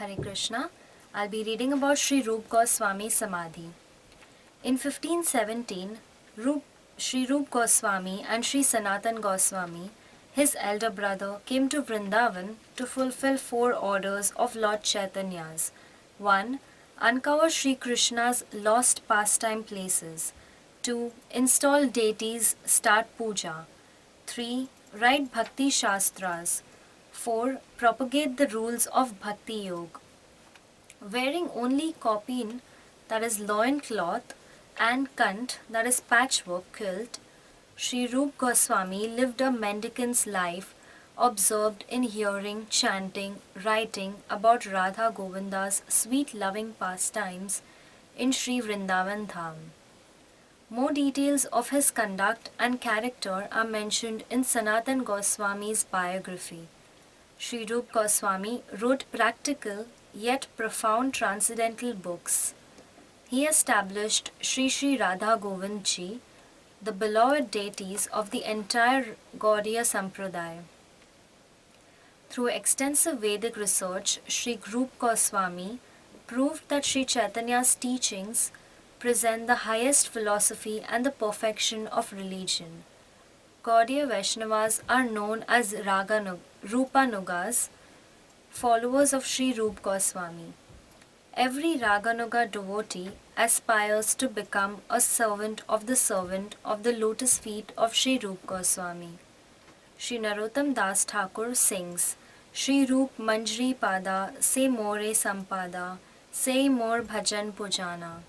Hare Krishna. I'll be reading about Sri Rup Goswami Samadhi. In 1517, Sri Rup Goswami and Sri Sanatan Goswami, his elder brother, came to Vrindavan to fulfill 4 orders of Lord Chaitanya's. 1. Uncover Sri Krishna's lost pastime places. 2. Install deities, start puja. 3. Write Bhakti Shastras. 4. Propagate the rules of Bhakti Yoga. Wearing only kopin, that is loin cloth, and kant, that is patchwork quilt, Sri Rup Goswami lived a mendicant's life, absorbed in hearing, chanting, writing about Radha Govinda's sweet loving pastimes in Sri Vrindavan Dham. More details of his conduct and character are mentioned in Sanatan Goswami's biography. Sri Rup Goswami wrote practical yet profound transcendental books. He established Sri Sri Radha Govind Ji, the beloved deities of the entire Gaudiya Sampradaya. Through extensive Vedic research, Sri Rup Goswami proved that Sri Chaitanya's teachings present the highest philosophy and the perfection of religion. Gaudiya Vaishnavas are known as Rupanugas, followers of Sri Rup Goswami. Every Raganuga devotee aspires to become a servant of the lotus feet of Sri Rup Goswami. Sri Narottam Das Thakur sings, Sri Rup Manjri Pada, Se More Sampada, Se More Bhajan Pujana.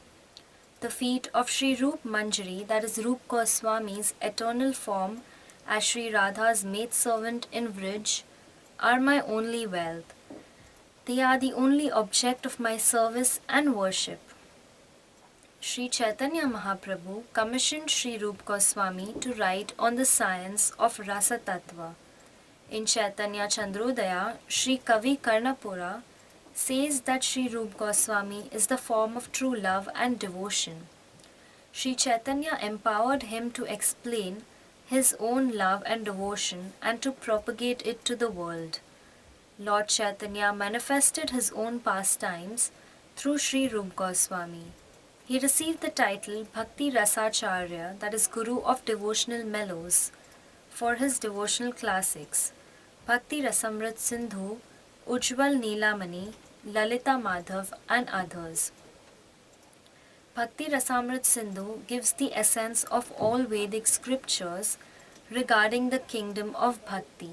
The feet of Sri Rup Manjari, that is Rup Goswami's eternal form as Sri Radha's maidservant in Vrij, are my only wealth. They are the only object of my service and worship. Sri Chaitanya Mahaprabhu commissioned Sri Rup Goswami to write on the science of Rasa Tattva. In Chaitanya Chandrodaya, Sri Kavi Karnapura says that Sri Rup Goswami is the form of true love and devotion. Sri Chaitanya empowered him to explain his own love and devotion and to propagate it to the world. Lord Chaitanya manifested his own pastimes through Sri Rup Goswami. He received the title Bhakti Rasacharya, that is Guru of Devotional Mellows, for his devotional classics Bhakti Rasamrit Sindhu, Ujjwal Neelamani, Lalita Madhav, and others. Bhakti Rasamrit Sindhu gives the essence of all Vedic scriptures regarding the kingdom of Bhakti.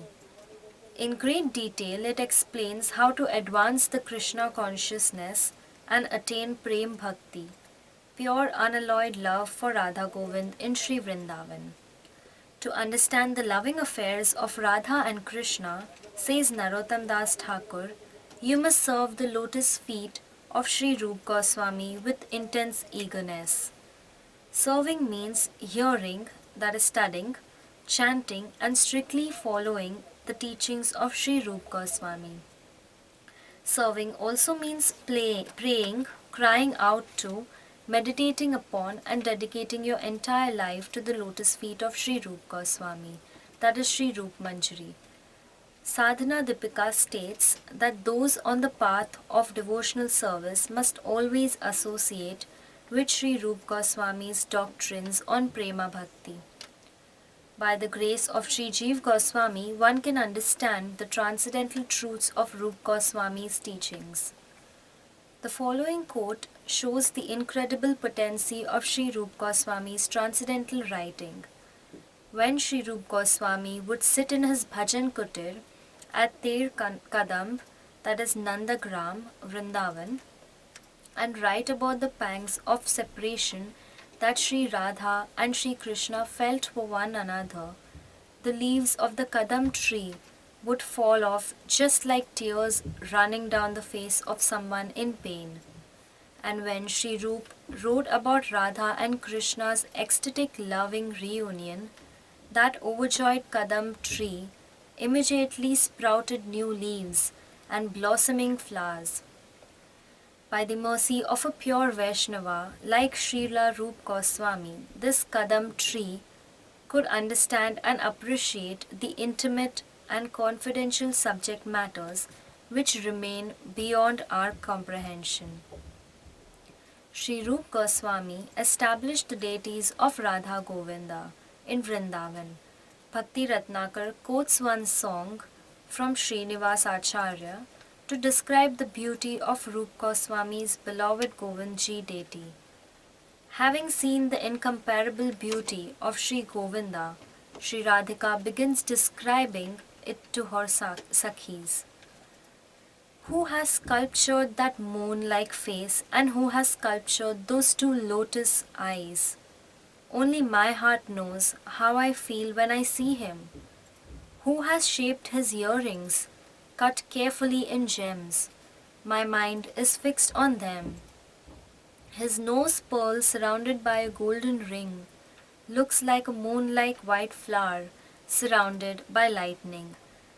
In great detail, it explains how to advance the Krishna consciousness and attain Prem Bhakti, pure unalloyed love for Radha Govind in Sri Vrindavan. To understand the loving affairs of Radha and Krishna, says Narottam Das Thakur, you must serve the lotus feet of Sri Rup Goswami with intense eagerness. Serving means hearing, that is studying, chanting, and strictly following the teachings of Sri Rup Goswami. Serving also means praying, crying out to, meditating upon, and dedicating your entire life to the lotus feet of Sri Rup Goswami, that is Sri Rup Manjari. Sadhana Dipika states that those on the path of devotional service must always associate with Sri Rup Goswami's doctrines on Prema Bhakti. By the grace of Sri Jeev Goswami, one can understand the transcendental truths of Rup Goswami's teachings. The following quote shows the incredible potency of Sri Rup Goswami's transcendental writing. When Sri Rup Goswami would sit in his bhajan kutir at Ter Kadamb, that is Nandagram, Vrindavan, and write about the pangs of separation that Sri Radha and Sri Krishna felt for one another, the leaves of the Kadam tree would fall off just like tears running down the face of someone in pain. And when Sri Rup wrote about Radha and Krishna's ecstatic loving reunion, that overjoyed Kadam tree immediately sprouted new leaves and blossoming flowers. By the mercy of a pure Vaishnava like Srila Rup Goswami, this Kadam tree could understand and appreciate the intimate and confidential subject matters which remain beyond our comprehension. Sri Rup Goswami established the deities of Radha Govinda in Vrindavan. Bhakti Ratnakar quotes one song from Srinivas Acharya to describe the beauty of Rup Goswami's beloved Govindji deity. Having seen the incomparable beauty of Sri Govinda, Sri Radhika begins describing it to her Sakhis. Who has sculptured that moon-like face, and who has sculptured those two lotus eyes? Only my heart knows how I feel when I see him. Who has shaped his earrings, cut carefully in gems? My mind is fixed on them. His nose pearl surrounded by a golden ring looks like a moon-like white flower surrounded by lightning,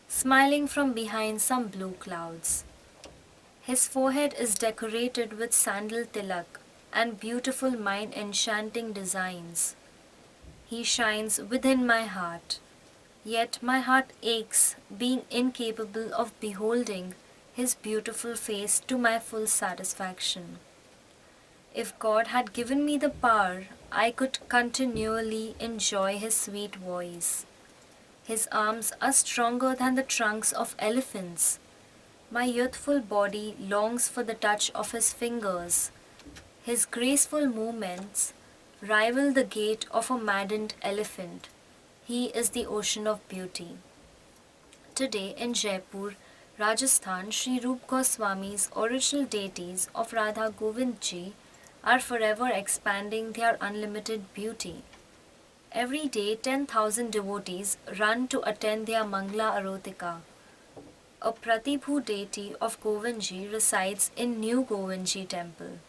smiling from behind some blue clouds. His forehead is decorated with sandal tilak and beautiful mind-enchanting designs. He shines within my heart, yet my heart aches, being incapable of beholding his beautiful face to my full satisfaction. If God had given me the power, I could continually enjoy his sweet voice. His arms are stronger than the trunks of elephants. My youthful body longs for the touch of his fingers. His graceful movements rival the gait of a maddened elephant. He is the ocean of beauty. Today in Jaipur, Rajasthan, Sri Rup Goswami's original deities of Radha Govindji are forever expanding their unlimited beauty. Every day, 10,000 devotees run to attend their Mangala Arotika. A Pratibhu deity of Govindji resides in New Govindji temple,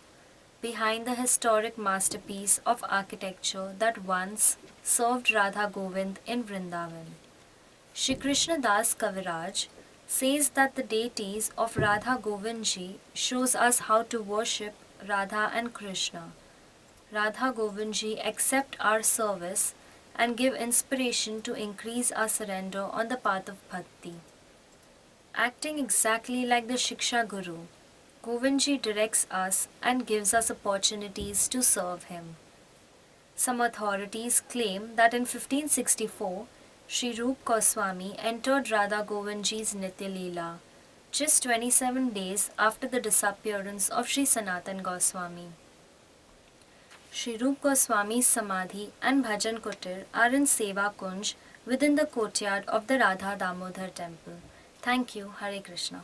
behind the historic masterpiece of architecture that once served Radha Govind in Vrindavan. Shri Krishna Das Kaviraj says that the deities of Radha Govindji shows us how to worship Radha and Krishna. Radha Govindji accept our service and give inspiration to increase our surrender on the path of bhakti. Acting exactly like the Shiksha Guru, Govindji directs us and gives us opportunities to serve him. Some authorities claim that in 1564, Sri Rup Goswami entered Radha Govindji's Nitya Leela, just 27 days after the disappearance of Sri Sanatan Goswami. Sri Rup Goswami's Samadhi and Bhajan Kutir are in Seva Kunj within the courtyard of the Radha Damodar temple. Thank you. Hare Krishna.